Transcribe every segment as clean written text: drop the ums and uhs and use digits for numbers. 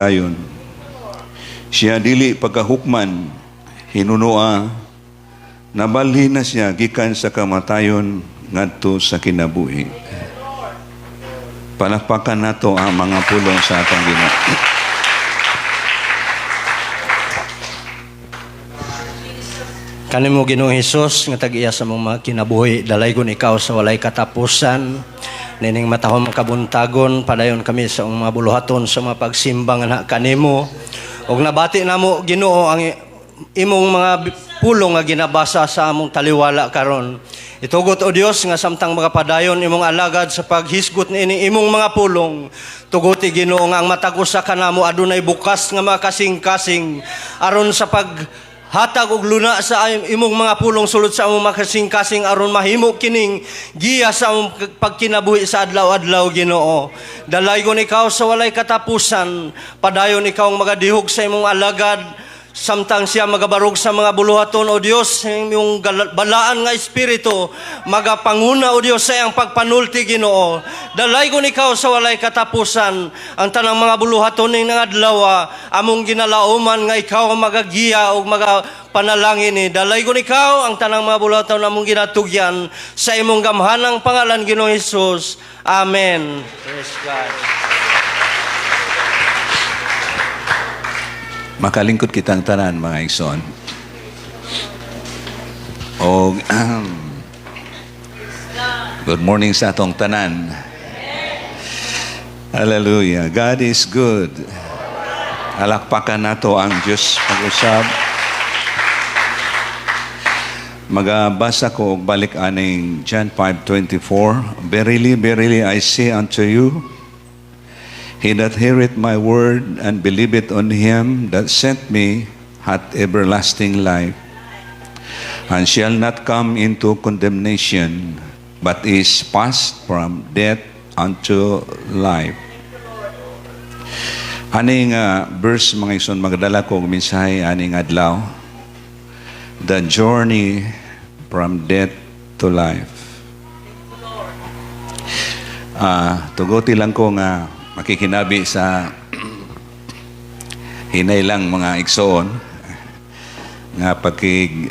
Ayon, siya dili pagkahukman, hinunua, nabalhin na siya gikan sa kamatayon ngadto sa kinabuhi. Palakpakan nato ang mga pulong sa atong Ginoo. Kanimo Ginoong Hesus nga tag-iya sa mga kinabuhi, dalaygon ikaw sa walay katapusan. Nining matahom kabuntagon, padayon kami sa mga buluhaton sa mga pagsimbang na kanimo. Og nabati namo Ginoo ang imong mga pulong nga ginabasa sa among taliwala karon. Itugot o Dios nga samtang magapadayon imong alagad sa paghisgot niini imong mga pulong. Tuguti Ginoo nga ang matag usa kanamo adunay bukas nga makasing-kasing aron sa hatag og luna sa imong mga pulong sulod sa among makasing-kasing aron mahimo kining giya sa among pagkinabuhi sa adlaw-adlaw Ginoo. Dalaygon ikaw sa walay katapusan, padayon ikaw ang magadihog sa imong alagad samtang siya magabarog sa mga buluhaton o Dios, yung balaan nga espiritu magapanguna o Dios sa iyang pagpanulti Ginoo. Dalaygon ikaw sa walay katapusan ang tanang mga buluhaton ning adlaw among ginalauman nga ikaw ang magagiya o magapanalangin ni. Dalaygon ikaw ang tanang mga buluhaton among ginatugyan sa imong gamhanang pangalan Ginoong Hesus. Amen. Praise God. Makalingkod kitang tanan, mga igsoon. O good morning sa atong tanan. Hallelujah. God is good. Alakpakan nato ang Diyos pag-usab. Magabasa ko og balik aning John 5:24. Verily, verily, I say unto you, he that heareth my word and believeth on him that sent me hath everlasting life, and shall not come into condemnation, but is passed from death unto life. Aning verse, mga ison, magdala ko mensahe aning adlaw, the journey from death to life. Tuguti lang ko nga makikinabi sa hinaylang mga igsoon nga pagkig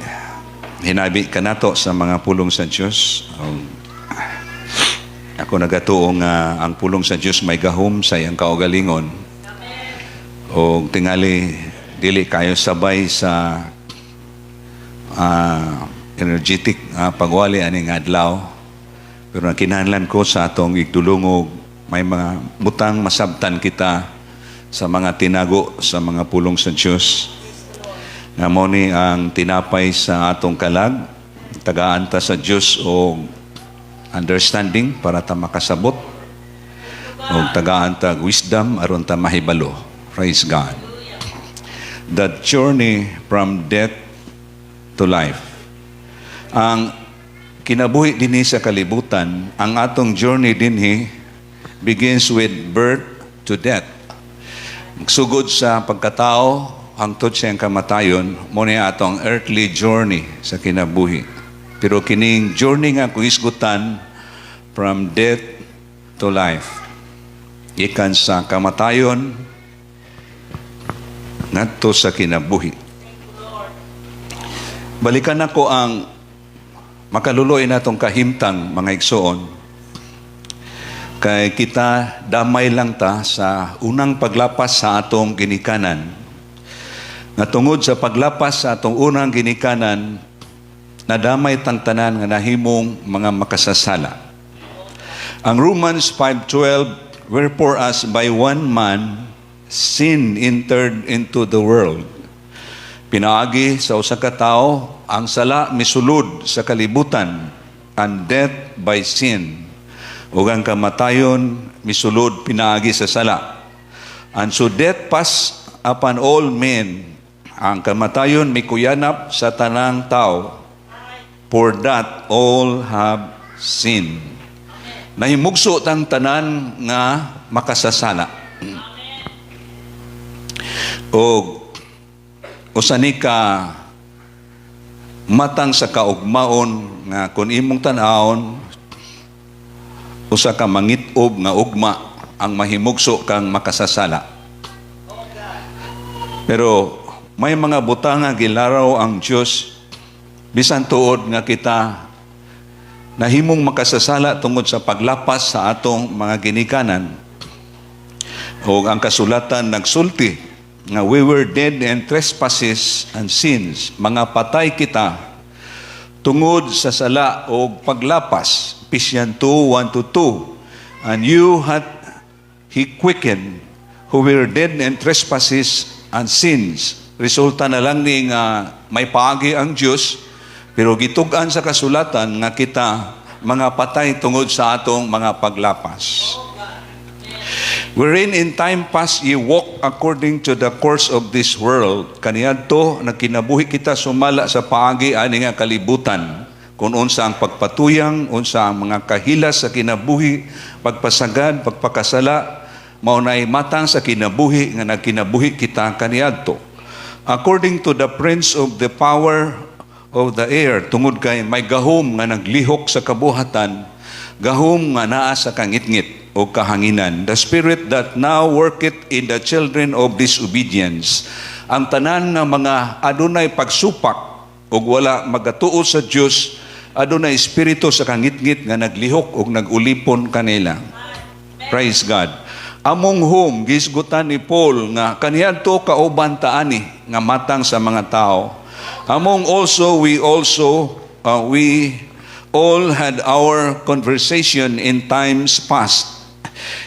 hinabi ka nato sa mga pulong sa Diyos. Ako nagatuong ang pulong sa Diyos may gahom sa iyang kaugalingon. O tingali dili kayo sabay sa energetic pagwali aning adlaw, pero kinahanglan ko sa atong igdulungog may mga butang masabtan kita sa mga tinago sa mga pulong sa Diyos. Nga mo ni ang tinapay sa atong kalag, tagaan ta sa Diyos o understanding para ta makasabot, o tagaan ta wisdom aron ta mahibalo. Praise God. The journey from death to life. Ang kinabuhi dinhi sa kalibutan, ang atong journey dinhi begins with birth to death. Sugod sa pagkatao hangtod sa iyang kamatayon, mo ni atong earthly journey sa kinabuhi. Pero kining journey nga kung isgutan from death to life, ikan sa kamatayon ngadto sa kinabuhi. Balikan ako ang makaluloy natong kahimtang, mga igsoon. Kay kita damay lang ta sa unang paglapas sa atong ginikanan. Nga tungod sa paglapas sa atong unang ginikanan, nadamay tang tanan nga nahimong mga makasasala. Ang Romans 5:12, wherefore as by one man sin entered into the world. Pinaagi sa usa ka tawo ang sala misulod sa kalibutan, and death by sin. Ug ang kamatayon misulod pinaagi sa sala. And so death passed upon all men. Ang kamatayon mikuyanap sa tanang tao, for that all have sinned. Nahimugso tang tanan nga makasasala. O usani ka matang sa kaugmaon nga kung imong tan-awon usa ka mangit-ob nga ugma ang mahimugso kang makasasala. Pero may mga butang nga gilaraw ang Dios bisan tuod nga kita nahimong makasasala tungod sa paglapas sa atong mga ginikanan. O ang kasulatan nagsulti nga we were dead in trespasses and sins. Mga patay kita tungod sa sala o paglapas. Ephesians 2:1-2. And you had He quickened who were dead in trespasses and sins. Resulta na lang ni nga may paagi ang Diyos, pero gitugan sa kasulatan nga kita mga patay tungod sa atong mga paglapas. Wherein in time past ye walk according to the course of this world. Kaniadto nagkinabuhi kita sumala sa paagi ani nga kalibutan. Kung unsa ang pagpatuyang, unsa ang mga kahilas sa kinabuhi, pagpasagad, pagpakasala, maunay matang sa kinabuhi nga nagkinabuhi kita kaniadto. According to the prince of the power of the air, tungod kay may gahom nga naglihok sa kabuhatan, gahom nga naa sa kangitngit o kahanginan, the spirit that now worketh in the children of disobedience. Ang tanan nga mga adunay pagsupak o wala magatuo sa Dios, adunay espiritu sa kangitngit nga naglihok o nagulipon kanila. Praise God. Among whom gisgutan ni Paul nga kaniadto kauban taani nga matang sa mga tao. Among also we all had our conversation in times past,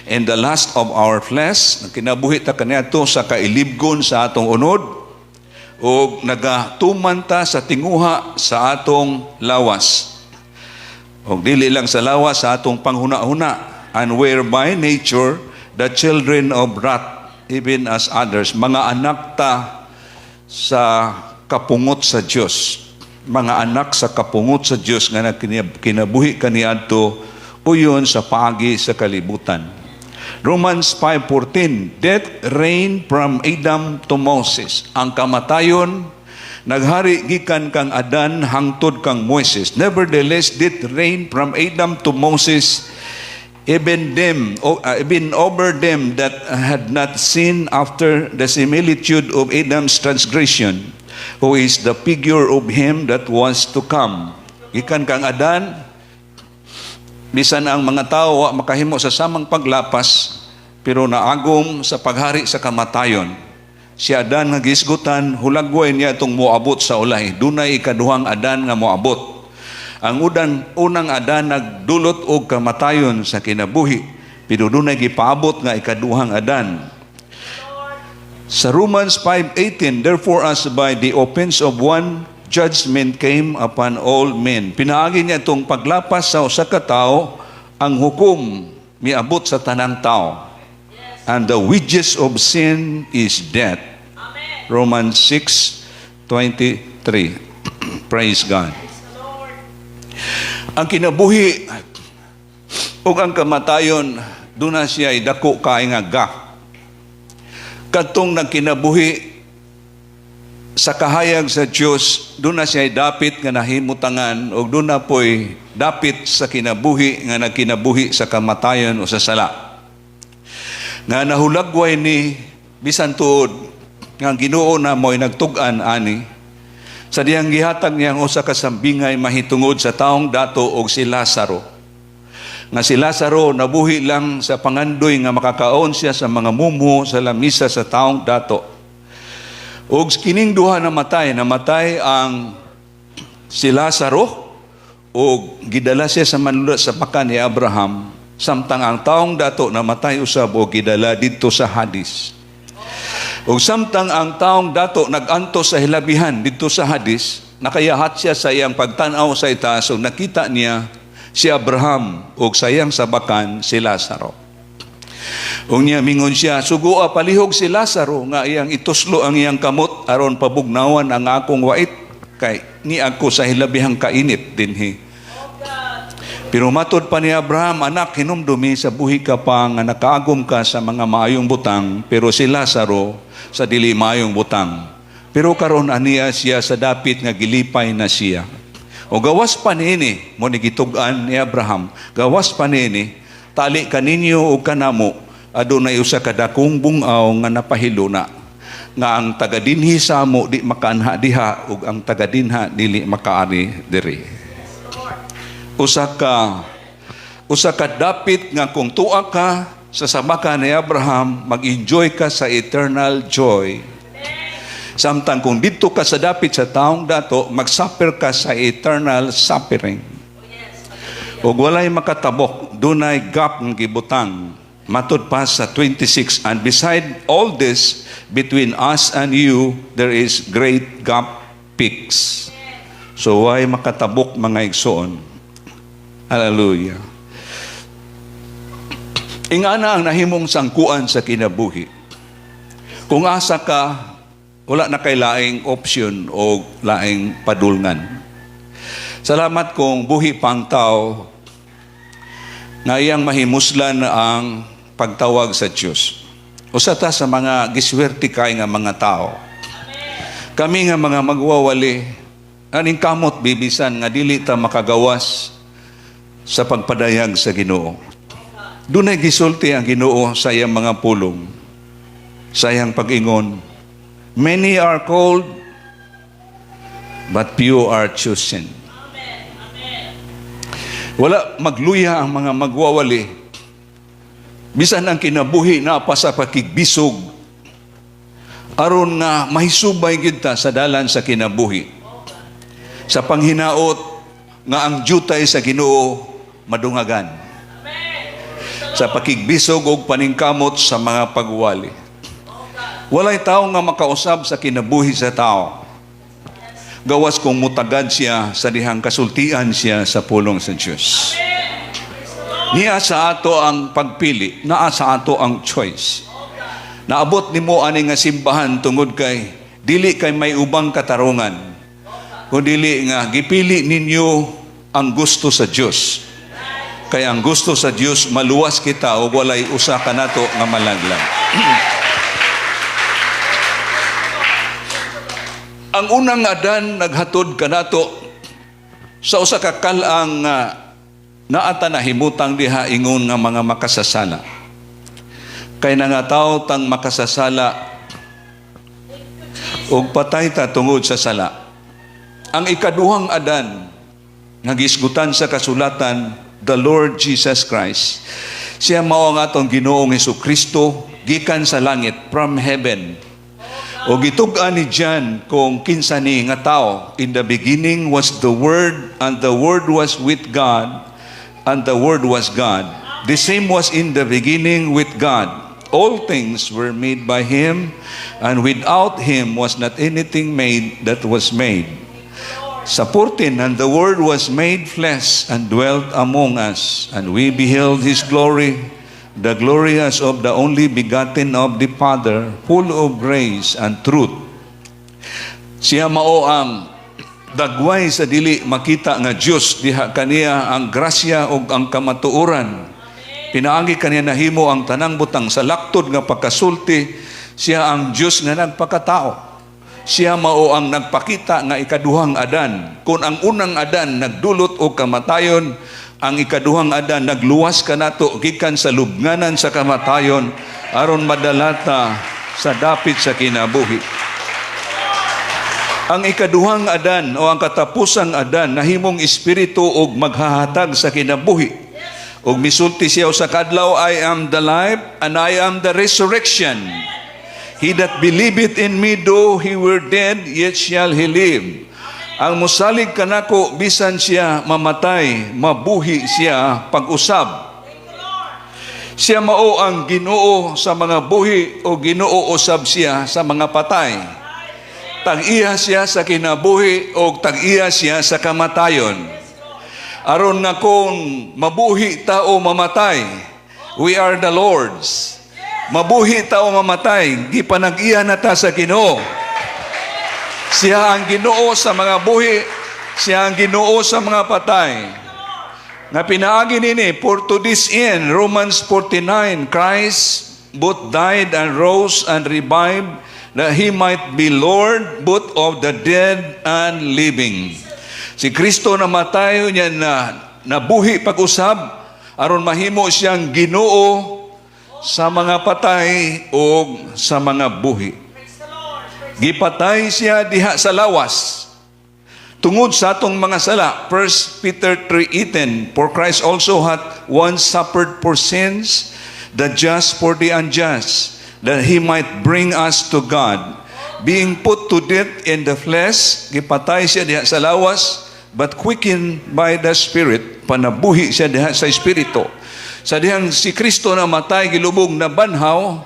in the lust of our flesh, kinabuhi ta kaniadto sa kailibgon sa atong unod, o nagatuman ta sa tinguha sa atong lawas. O dili lang sa lawas, sa atong panghuna-huna, and whereby nature the children of wrath, even as others, mga anak ta sa kapungot sa Diyos, mga anak sa kapungot sa Diyos nga kinabuhi kaniadto uyon sa paagi sa kalibutan. Romans 5:14, death reigned from Adam to Moses. Ang kamatayon naghari gikan kang Adan hangtod kang Moises. Nevertheless, death reigned from Adam to Moses, even over them that had not sinned after the similitude of Adam's transgression, who is the figure of him that was to come. Gikan kang Adan, bisan ang mga tao makahimo sa samang paglapas, pero naagom sa paghari sa kamatayon. Si Adan nga gisgutan, hulagway niya itong moabot sa ulay. Dunay ikaduhang Adan nga moabot. Ang unang Adan nagdulot og kamatayon sa kinabuhi, pero dunay gipaabot nga ikaduhang Adan. Sa Romans 5:18, therefore as by the offense of one judgment came upon all men. Pinaagi niya itong paglapas sa usa ka tawo, ang hukom miabot sa tanang tao. And the wages of sin is death. Amen. Romans 6:23. Praise God. Ang kinabuhi o ang kamatayon, doon na siya ay dako kaay nga gak. Katong nagkinabuhi sa kahayag sa Diyos, doon na siya ay dapit nga nahimutangan o doon na po'y dapit sa kinabuhi nga nagkinabuhi sa kamatayon o sa sala. Nga nahulagway ni bisan tuod nga Ginoo na mo'y nagtug-an ani sa diyang gihatag niyang usa ka sambingay mahitungod sa taong dato og si Lazaro. Nga si Lazaro nabuhi lang sa pangandoy nga makakaon siya sa mga mumo sa lamisa sa taong dato. Og kining duha namatay ang si Lazaro og gidala siya sa manlulot sa pakan ni Abraham, samtang ang taong dato namatay usab og gidala didto sa Hades. Og samtang ang taong dato naganto sa hilabihan didto sa Hades, nakayahat siya sa iyang pagtan-aw sa itaas ug nakita niya si Abraham ug sayang sa bakan si Lazaro. Ug niya mingon siya, sugoa palihog si Lazaro nga iyang ituslo ang iyang kamot aron pabugnawan ang akong wait kay ni ako sa hilabihang kainit dinhi. Pero matod pa ni Abraham, anak, hinumdumi sa buhi ka pa nga nakaagom ka sa mga maayong butang, pero si Lazaro sa dili maayong butang. Pero karon aniya siya sa dapit nga gilipay na siya. O gawas pa niini, mo ni gitug-an ni Abraham, gawas pa niini, tali kaninyo o kanamo, adunay usa ka dakong bungaw nga napahilo na. nga ang taga-dinhi sa amo di makaanha diha ug ang taga-dinha dili makaari diri. Usa ka dapit nga kung tuwa ka sa sabaka ni Abraham, mag-enjoy ka sa eternal joy. Samtang kung dito ka sa dapit sa taong dato, mag-suffer ka sa eternal suffering. Ug walay makatabok, dunay gap ng gibutang. Matud pa sa 26, and beside all this, between us and you, there is great gap peaks. So why makatabok mga igsoon? Hallelujah. Ingana ang nahimong sangkuan sa kinabuhi. Kung asa ka, wala na kay laing option o laing padulngan. Salamat kung buhi pang tao na iyang mahimuslan ang pagtawag sa Diyos. Usa ta sa mga giswerte kay nga mga tao. Kami nga mga magwawali, aning kamot bibisan nga dili ta makagawas sa pagpadayag sa Ginoo. Dunay gisulti ang Ginoo sa iyang mga pulong, sa iyang pag-ingon. Many are called, but few are chosen. Wala magluya ang mga magwawali. Bisan ang kinabuhi na pa sa pakigbisog, aron nga mahisubay kita sa dalan sa kinabuhi. Sa panghinaot nga ang jutay sa Ginoo madungagan. Sa pakigbisog o paningkamot sa mga pagwali. Walay tao nga makausab sa kinabuhi sa tao. Gawas kung mutagad siya sa dihang kasultian siya sa pulong sa Diyos. Niya sa ato ang pagpili, naa sa ato ang choice. Naabot nimo ani nga simbahan tungod kay dili kay may ubang katarungan. Kung dili nga gipili ninyo ang gusto sa Dios. Kay ang gusto sa Dios maluwas kita o walay usa kanato nga malaglag. Ang unang Adan naghatod kanato sa usa ka kalang naata na himutang diha ingon nga mga makasasala. Kay nangataw tang makasasala ug patay ta tungod sa sala. Ang ikaduhang Adan nagisgutan sa kasulatan, the Lord Jesus Christ. Siya mao ang atong Ginoong Hesukristo gikan sa langit from heaven. O gitug-an ni John kung kinsa ni nga tao, in the beginning was the Word, and the Word was with God, and the Word was God. The same was in the beginning with God. All things were made by Him, and without Him was not anything made that was made. Sa 14, and the Word was made flesh and dwelt among us, and we beheld His glory, the glory as of the only begotten of the Father, full of grace and truth. Siya mao ang dagway sa dili makita nga Dios, diha kaniya ang grasya ug ang kamatuoran. Pinaagi kaniya nahimo ang tanang butang sa laktod nga pagkasulti. Siya ang Dios nga nagpakatao. Siya mao ang nagpakita nga ikaduhang Adan. Kung ang unang Adan nagdulot og kamatayon, ang ikaduhang Adan nagluwas kanato gikan sa lubnganan sa kamatayon aron madalata sa dapit sa kinabuhi. Ang ikaduhang Adan o ang katapusang Adan nahimong espiritu og maghahatag sa kinabuhi. Og misulti siya sa kadlaw, I am the life and I am the resurrection. He that believeth in me, though he were dead, yet shall he live. Ang musalig kanako bisan siya mamatay, mabuhi siya pag-usab. Siya mao ang Ginoo sa mga buhi o Ginoo usab siya sa mga patay. Tag-iya siya sa kinabuhi o tag-iya siya sa kamatayon. Aron nga kung mabuhi ta o mamatay, we are the Lord's. Mabuhi ta o mamatay, gipanag-iya na ta sa Ginoo. Siya ang Ginoo sa mga buhi, siya ang Ginoo sa mga patay. Nga pinaagi nini, for to this end, Romans 49, Christ both died and rose and revived, that He might be Lord both of the dead and living. Si Kristo namatay niya na nabuhi pag-usab, aron mahimo siyang Ginoo sa mga patay o sa mga buhi. Gipatay siya diha sa lawas. Tungod sa atong mga sala, 1 Peter 3:18, for Christ also hath once suffered for sins, the just for the unjust, that He might bring us to God. Being put to death in the flesh, gipatay siya diha sa lawas, but quickened by the Spirit, panabuhi siya diha sa Espiritu. Sa dihang si Kristo na matay, gilubog na banhaw,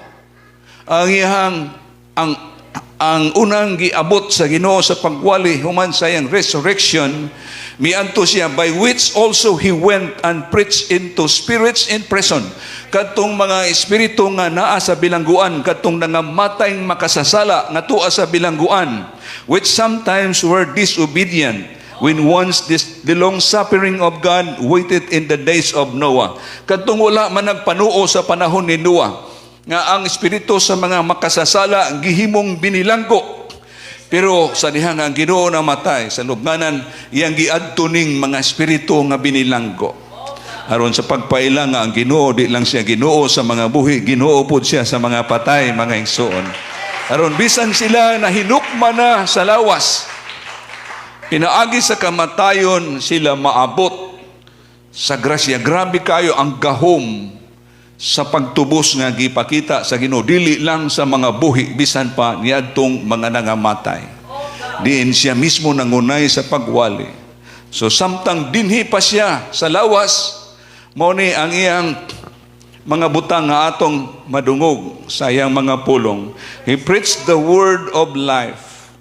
ang unang giabot sa Ginoo sa pagwali human sa iyang resurrection, mianto siya, by which also He went and preached into spirits in prison. Katong mga espiritu nga naa sa bilangguan, katong nangamatayng makasasala nga tuwa sa bilangguan, which sometimes were disobedient, when once the long suffering of God waited in the days of Noah. Katong wala man nagpanuo sa panahon ni Noah, nga ang espiritu sa mga makasasala gihimong binilanggo. Pero sa dihang ang Ginoo na matay sa lubnganan, iyang giadto ning mga espiritu nga binilanggo. Aron sa pagpaila nga ang Ginoo di lang siya Ginoo sa mga buhi, Ginoo pud siya sa mga patay, mga igsoon. Aron bisan sila nahinukman na sa lawas, pinaagi sa kamatayon sila maabot sa grasya. Grabe kayo ang gahom sa pagtubos nga gipakita sa Ginoo, dili lang sa mga buhi, bisan pa niadtong mga nangamatay. Diin siya mismo nangunay sa pagwali. So samtang dinhi pa siya sa lawas, mao ni ang iyang mga butang nga atong madungog sa iyang mga pulong. He preached the word of life.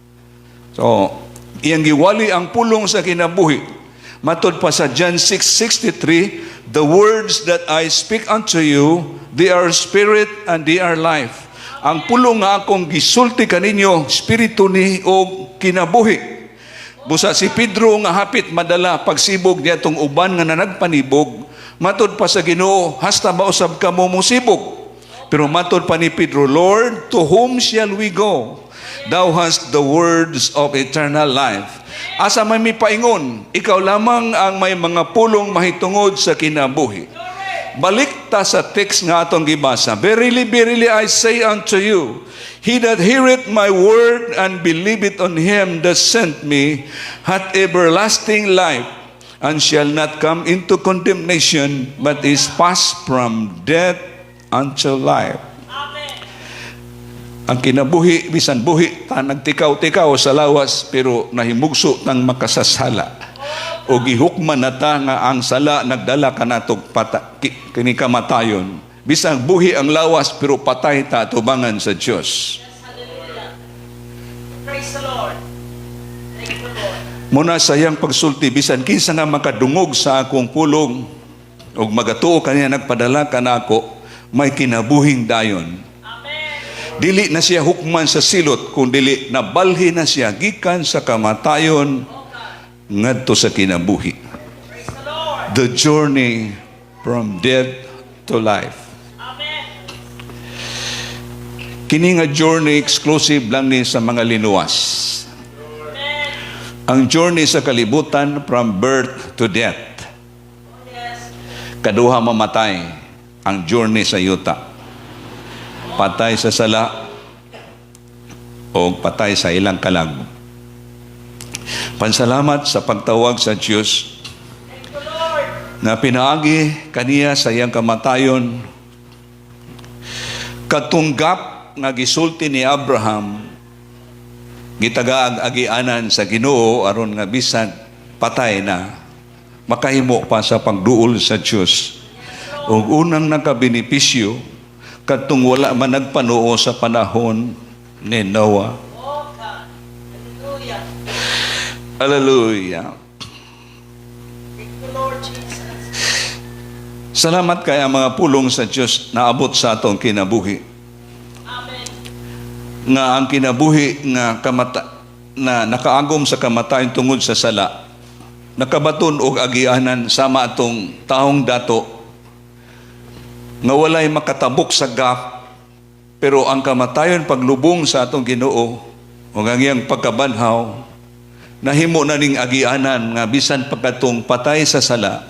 So iyang giwali ang pulong sa kinabuhi. Matod pa sa John 6:63, the words that I speak unto you, they are spirit and they are life. Ang pulong nga akong gisulti kaninyo, espiritu ni o kinabuhi. Busa si Pedro nga hapit madala pagsibog niya tong uban nga nanagpanibog, matod pa sa Ginoo, hasta mausab ka mo musibog. Pero matod pa ni Pedro, Lord, to whom shall we go? Thou hast the words of eternal life. Asa may mipaingon, ikaw lamang ang may mga pulong mahitungod sa kinabuhi. Balik ta sa text nga atong gibasa. Verily, verily, I say unto you, he that heareth my word and believeth on him that sent me hath everlasting life, and shall not come into condemnation, but is passed from death unto life. Ang kinabuhi, bisan buhi, ta nagtikaw-tikaw sa lawas, pero nahimugso ng makasasala. O gihukman na ta nga ang sala nagdala ka natog kini kamatayon. Bisan buhi ang lawas, pero patay ta tubangan sa Diyos. Yes, hallelujah. Praise the Lord. Thank you, Lord. Muna sa iyang pagsulti, bisan kinsa nga makadungog sa akong pulong, o magatuo kaniya nagpadala ka na ako, may kinabuhing dayon. Dili na siya hukman sa silot, kung dili nabalhi na siya gikan sa kamatayon ngadto sa kinabuhi. The journey from death to life. Kini nga journey exclusive lang ni sa mga linuwas. Ang journey sa kalibutan from birth to death. Kaduha mamatay ang journey sa yuta. Patay sa sala o patay sa ilang kalag. Pansalamat sa pagtawag sa Diyos na pinaagi kaniya sa iyang kamatayon, katunggap nga gisulti ni Abraham, gitagaag-agianan sa Ginoo aron nga bisan patay na makahimo pa sa pagduol sa Diyos. Ug unang nakabenepisyo katong wala man nagpanuo sa panahon ni Noah. Hallelujah. Hallelujah. Thank you, Lord Jesus. Salamat kay ang mga pulong sa Diyos na abot sa atong kinabuhi. Amen. Nga ang kinabuhi nga na nakaagom sa kamatayon tungod sa sala, nakabaton og agianan sama atong taong dato nga walay makatabok sa gap, pero ang kamatayon paglubong sa atong Ginoo o ang iyang pagkabanhaw, nahimo na ning agianan nga bisan pagkatong patay sa sala,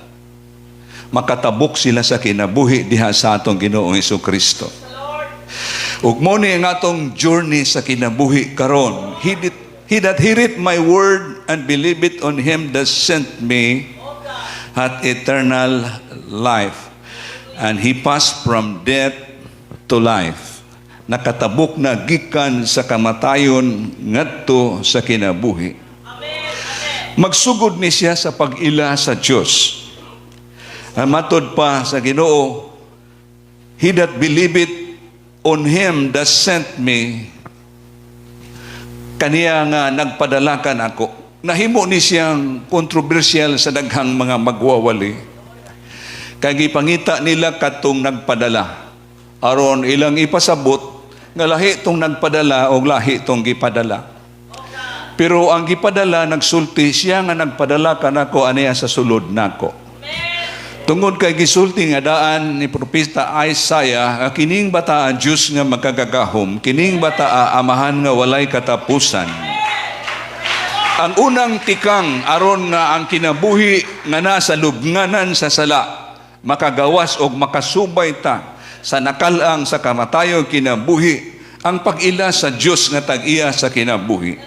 makatabok sila sa kinabuhi diha sa atong Ginoong Hesukristo. Ug mo ni ang atong journey sa kinabuhi karon. He that heareth my word and believeth on him that sent me hath eternal life. And he passed from death to life. Nakatabok na gikan sa kamatayon ngadto sa kinabuhi. Magsugod ni siya sa pag-ila sa Dios. Ang matod pa sa Ginoo, he that believeth on him that sent me, kaniya nga nagpadalakan ako. Nahimo ni siyang kontrobersyal sa daghang mga magwawali. Kaya gipangita nila katong nagpadala. Aron ilang ipasabot, nga lahi tong nagpadala o lahi tong gipadala. Pero ang gipadala, nagsulti siya nga nagpadala kanako aniya sa sulod nako. Tungod kay gisulti nga daan ni propeta Isaiah, kining bata ang Diyos nga magkagagahom, kining bata amahan nga walay katapusan. Ang unang tikang aron nga ang kinabuhi nga nasa lubnganan sa sala, makagawas og makasubay ta sa nakalang sa kamatayon kinabuhi, ang pag-ila sa Diyos nga tag-iya sa kinabuhi.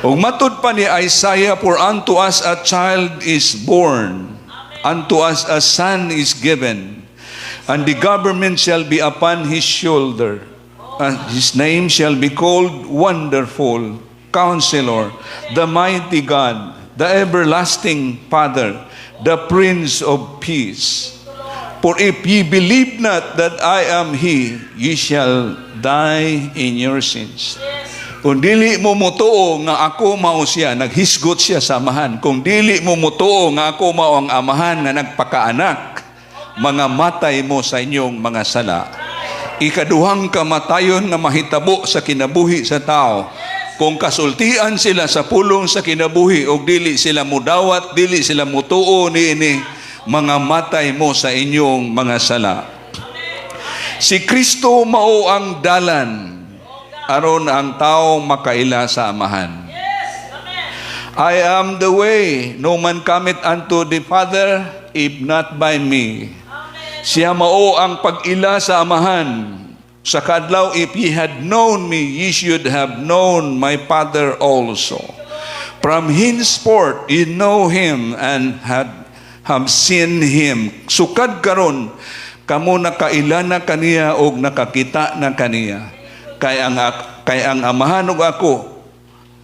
Ug matud pa ni Isaiah, for unto us a child is born, unto us a son is given, and the government shall be upon his shoulder, and his name shall be called Wonderful, Counselor, the Mighty God, the Everlasting Father, the Prince of Peace. For if ye believe not that I am He, ye shall die in your sins. Kung dili mo mutuo nga ako mao siya, naghisgot siya sa amahan. Kung dili mo mutuo nga ako mao ang amahan nga nagpakaanak, mga matay mo sa inyong mga sala. Ikaduhang kamatayon nga mahitabo sa kinabuhi sa tao. Kung kasultian sila sa pulong sa kinabuhi o dili sila mudawat, dili sila mutuo niini, mga matay mo sa inyong mga sala. Si Kristo mao ang dalan aron ang tao makaila sa amahan. I am the way, no man cometh unto the Father if not by me. Siya mao ang pag-ila sa amahan. Sa kadlaw, if ye had known me, ye should have known my Father also. From henceforth ye know him and have seen him. Sukad karon kamo nakaila na kaniya og nakakita na kaniya. Kay ang amahan ug ako,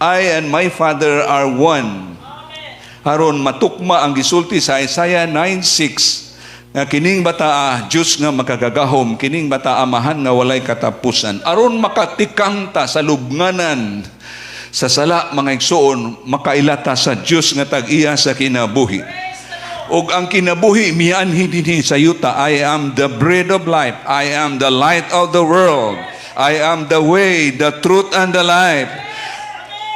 I and my Father are one. Aron matukma ang gisulti sa Isaiah 9:6 nga kining bata Diyos nga makagagahom, kining bata amahan nga walay katapusan. Aron makatikang ta sa lubnganan sa sala mga igsoon, makailata sa Diyos nga tag-iya sa kinabuhi. Og ang kinabuhi mianhi dinhi sa yuta, I am the bread of life, I am the light of the world, I am the way, the truth, and the life.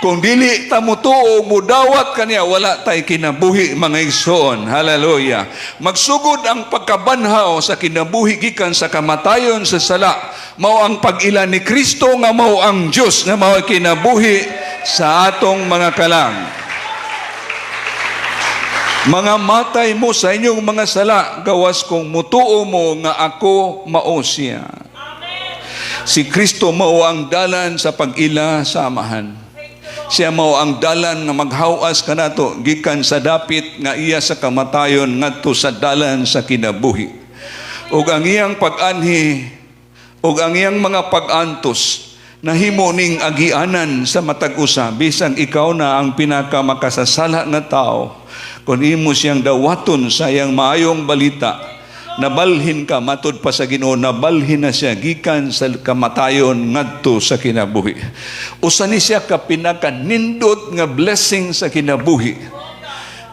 Kung dili ta mutuo mudawat kaniya, wala tay kinabuhi mga igsoon. Hallelujah. Magsugod ang pagkabanhaw sa kinabuhi gikan sa kamatayon sa sala. Mao ang pag-ila ni Kristo nga mao ang Dios nga mao kinabuhi sa atong mga kalang. Mga matay mo sa inyong mga sala, gawas kung mutuo mo nga ako mao siya. Si Kristo mao ang dalan sa pag-ila sa amahan. Siya mao ang dalan nga maghawas kanato gikan sa dapit nga iya sa kamatayon ngadto sa dalan sa kinabuhi. Ug ang iyang pag-anhi ug ang iyang mga pag-antos nahimo ning agianan sa matag usa bisan ikaw na ang pinakamakasasala nga tao. Kung imo siyang dawaton sa iyang maayong balita, nabalhin ka matod pa sa Ginoo, nabalhin na siya gikan sa kamatayon ngadto sa kinabuhi. Usa ni siya ka pinakanindot nga blessing sa kinabuhi.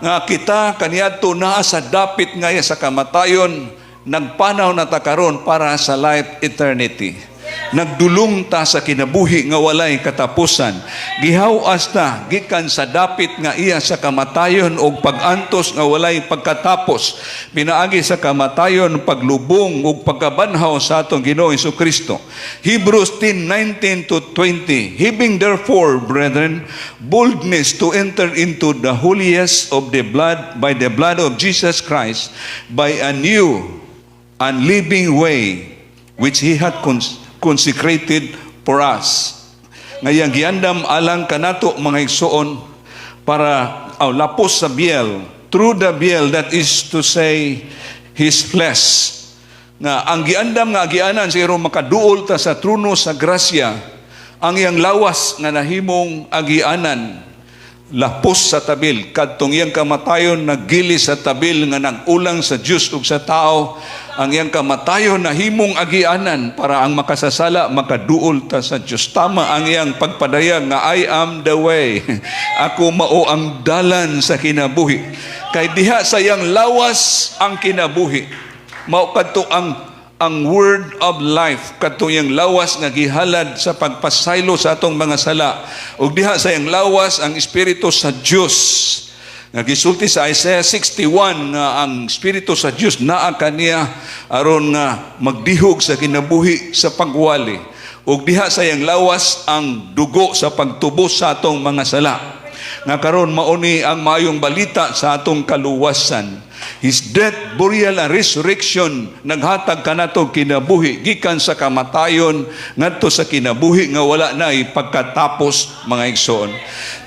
Nga kita kaniadto naa sa dapit nga sa kamatayon, nagpanaw na ta karon para sa life eternity. Nagdulong ta sa kinabuhi nga walay katapusan. Gihawas ta gikan sa dapit nga iya sa kamatayon og pag-antos nga walay pagkatapos. Pinaagi sa kamatayon paglubong ug pagkabanhaw sa atong Ginoo Jesucristo. Hebrews 10:19-20. Having therefore, brethren, boldness to enter into the holiest of the blood by the blood of Jesus Christ, by a new and living way which he had consecrated for us. Ngayang giandam alang kanato mga igsoon para lapos sa biel, through the biel, that is to say, His flesh. Nga ang giandam nga agianan siguro makaduol ta sa trono sa grasya, ang iyang lawas nga nahimong agianan, lapos sa tabil, kadtong iyang kamatayon nagili sa tabil nga nagulang sa Dios ug sa tao, ang iyang kamatayon nahimong agianan para ang makasasala makaduol ta sa Dios. Tama ang iyang pagpadayag nga I am the way. Ako mao ang dalan sa kinabuhi. Kay diha sa iyang lawas ang kinabuhi. Mao kadto ang word of life, kadto iyang lawas nga gihalad sa pagpasaylo sa atong mga sala. Ug diha sa iyang lawas ang espiritu sa Dios. Nga gisulti sa Isaiah 61 nga ang espiritu sa Dios naa kaniya aron nga magdihog sa kinabuhi sa pagwali. Ug diha sa iyang lawas ang dugo sa pagtubos sa atong mga sala. Nga karon mao ni ang maayong balita sa atong kaluwasan. His death, burial, and resurrection naghatag kanato kinabuhi gikan sa kamatayon ngadto sa kinabuhi nga wala na pagkatapos, mga igsoon.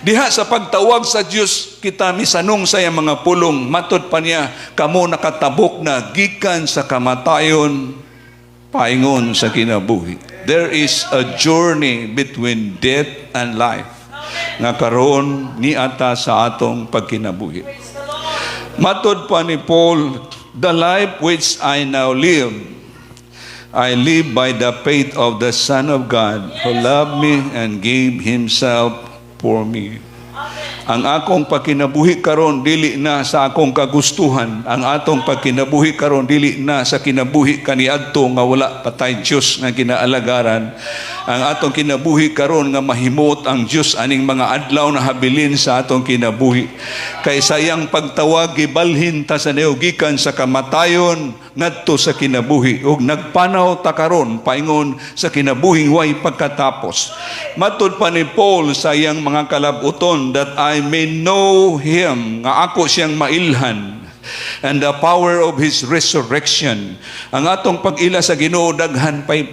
Diha sa pagtawag sa Dios kita misanong sa iyang mga pulong, matud pa niya, kamo nakatabok na gikan sa kamatayon paingon sa kinabuhi. There is a journey between death and life nga karon niata sa atong pagkinabuhi. Matod pa ni Paul, the life which I now live, I live by the faith of the Son of God who loved me and gave Himself for me. Ang akong pagkinabuhi karon dili na sa akong kagustuhan. Ang atong pagkinabuhi karon dili na sa kinabuhi kaniadto nga wala patay Dios nga kinaalagaran. Ang atong kinabuhi karon nga mahimot ang Dios aning mga adlaw na habilin sa atong kinabuhi. Kay sayang pagtawag gibalhin ta sa gikan sa kamatayon ngadto sa kinabuhi ug nagpanaw ta karon paingon sa kinabuhing way pagkatapos. Matud pa ni Paul sa iyang mga kalabuton that I may know Him, nga ako siyang mailhan, and the power of His resurrection. Ang atong pag-ila sa Ginoo daghan pay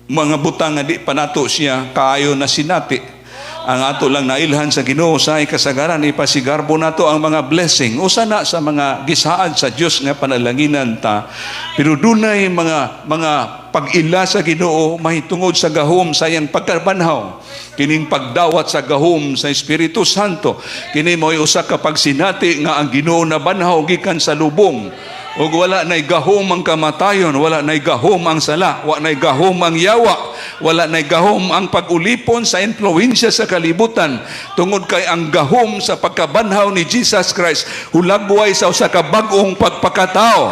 mga butang nga di pa nato siya kaayo na sinati. Ang ato lang nailhan sa Ginoo sa kasagaran ipasigarbo nato ang mga blessing usa na sa mga gisaad sa Dios nga panalanginan ta. Pero dunay mga pag-ila sa Ginoo mahitungod sa gahom sa iyang pagkabanhaw. Kining pagdawat sa gahom sa Espiritu Santo, kini mo'y usa ka pagsinati nga ang Ginoo na banhaw gikan sa lubong. O wala na'y gahom ang kamatayon, wala na'y gahom ang sala, wala na'y gahom ang yawa, wala na'y gahom ang pag-ulipon sa influensya sa kalibutan. Tungod kay ang gahom sa pagkabanhaw ni Jesus Christ, hulagway sa usa ka bag-ong pagpakatao.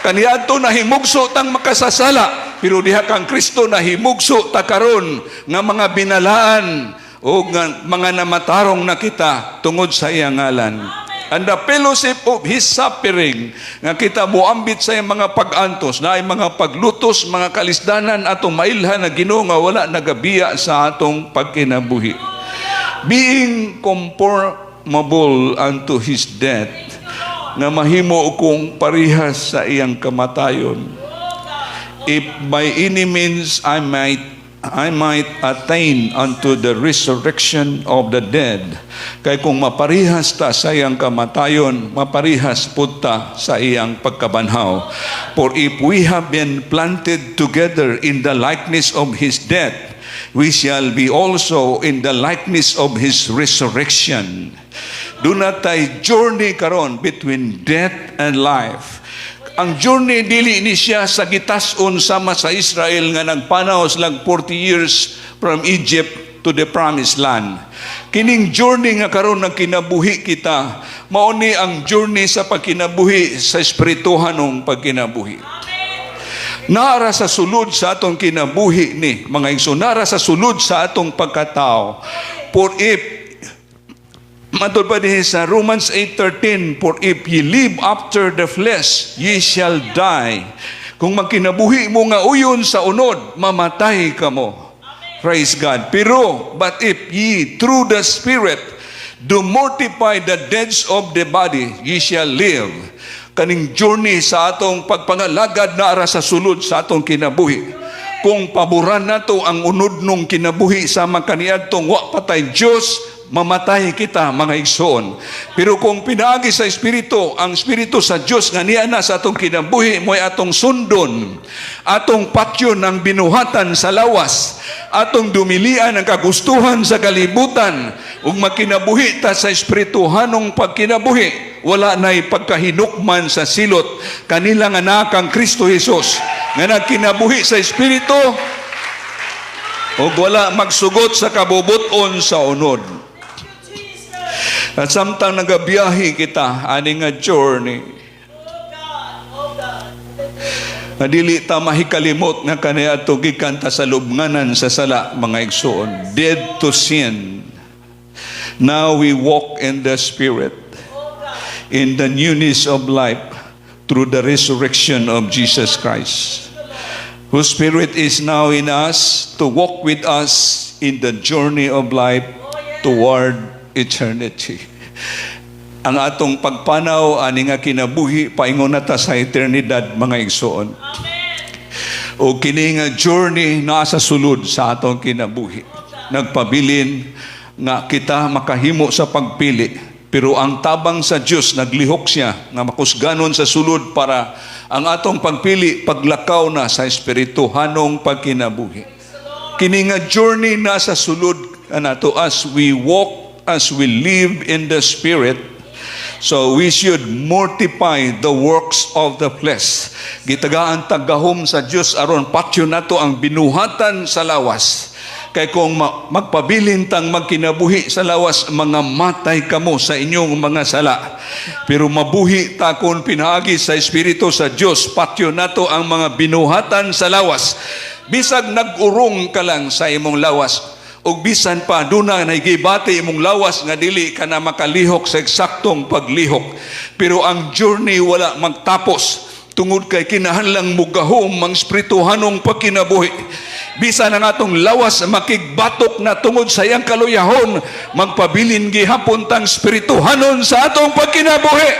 Kaniadto nahimugso tang makasasala, pero diha kang Kristo nahimugso ta karon nga mga binalaan o nga mga namatarong na kita tungod sa iyang ngalan. And the fellowship of His suffering, nga kita moambit sa mga pag-antos, na ay mga paglutos, mga kalisdanan atong mailhan na Ginoo nga wala nagabiya sa atong pagkinabuhi. Being conformable unto His death, nga mahimo kong parihas sa iyang kamatayon. If by any means I might attain unto the resurrection of the dead. Kay kung maparihas ta sa iyang kamatayon, maparihas pud ta sa iyang pagkabanhaw. For if we have been planted together in the likeness of His death, we shall be also in the likeness of His resurrection. Do not tay journey karon between death and life. Ang journey dili ni siya sa gitas-on sama sa Israel nga nagpanaw silang 40 years from Egypt to the promised land. Kining journey nga karon ng kinabuhi kita, mao ni ang journey sa pagkinabuhi sa espirituhanong pagkinabuhi. Nara sa sulod sa atong kinabuhi ni mga igsoon, nara sa sulod sa atong pagkatao. For if matod pa din sa Romans 8:13, for if ye live after the flesh, ye shall die. Kung magkinabuhi mo nga uyon sa unod, mamatay ka mo. Praise God. Pero, but if ye through the Spirit do mortify the deeds of the body, ye shall live. Kaning journey sa atong pagpangalagad na ara sa sulod sa atong kinabuhi. Kung paboran nato ang unod nung kinabuhi sama kaniadtong wa patay Dios, mamatay kita mga igsoon. Pero kung pinaagi sa Espiritu, ang Espiritu sa Dios nga niya na sa atong kinabuhi mo'y atong sundon, atong patyon ng binuhatan sa lawas, atong dumilian ang kagustuhan sa kalibutan, ug makinabuhi ta sa espirituhanong pagkinabuhi. Wala na'y pagkahinukman sa silot kanila nga nakang Kristo Jesus nga nagkinabuhi sa Espiritu, ug wala magsugot sa kabubuton sa unod. At samtang nagabiyahe kita ani nga journey, dili ta mahikalimot nga kaniadto gikan ta sa lubnganan sa sala mga igsoon, dead to sin. Now we walk in the Spirit, in the newness of life, through the resurrection of Jesus Christ, whose Spirit is now in us to walk with us in the journey of life toward eternity. Ang atong pagpanaw ani nga kinabuhi paingon nata sa eternidad mga igsoon. O kini nga journey naa sa sulod sa atong kinabuhi. Nagpabilin nga kita makahimo sa pagpili, pero ang tabang sa Dios naglihok siya nga makusganon sa sulod para ang atong pagpili paglakaw na sa espirituhanong pagkinabuhi. Kini nga journey na sa sulod nato as we walk, as we live in the Spirit. So we should mortify the works of the flesh. Gitagaan tagahom sa Dios aron patyo nato ang binuhatan sa lawas. Kay kung magpabilin tang magkinabuhi sa lawas, mga matay kamo sa inyong mga sala. Pero mabuhi ta kung pinaagi sa Espiritu sa Dios, patyo nato ang mga binuhatan sa lawas. Bisag nag-urong ka lang sa imong lawas, ug bisan pa duna naigibati imong lawas nga dili ka na makalihok sa eksaktong paglihok. Pero ang journey wala magtapos tungod kay kinahanglang mugahom ang espirituhanong pagkinabuhi. Bisan ang atong lawas makigbatok na tungod sa iyang kaluyahon, magpabilin gihapon tang espirituhanon sa atong pagkinabuhi.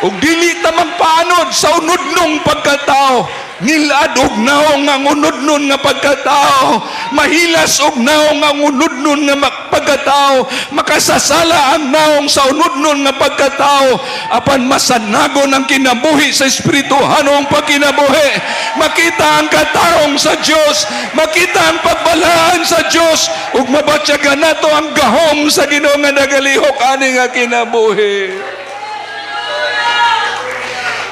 Ug dili ta magpaanod sa unodnong pagkatao. Nilad og naong ang unodnon nga pagkatao, mahilas og naong ang unodnon nga pagkatao, makasasala ang naong sa unodnon nga pagkatao, apan masanagon ang kinabuhi sa espirituhanong pagkinabuhi. Makita ang katarong sa Dios, makita ang pagbalaan sa Dios, ug mabatyagan nato ang gahom sa Ginoo nga nagalihok ani nga kinabuhi.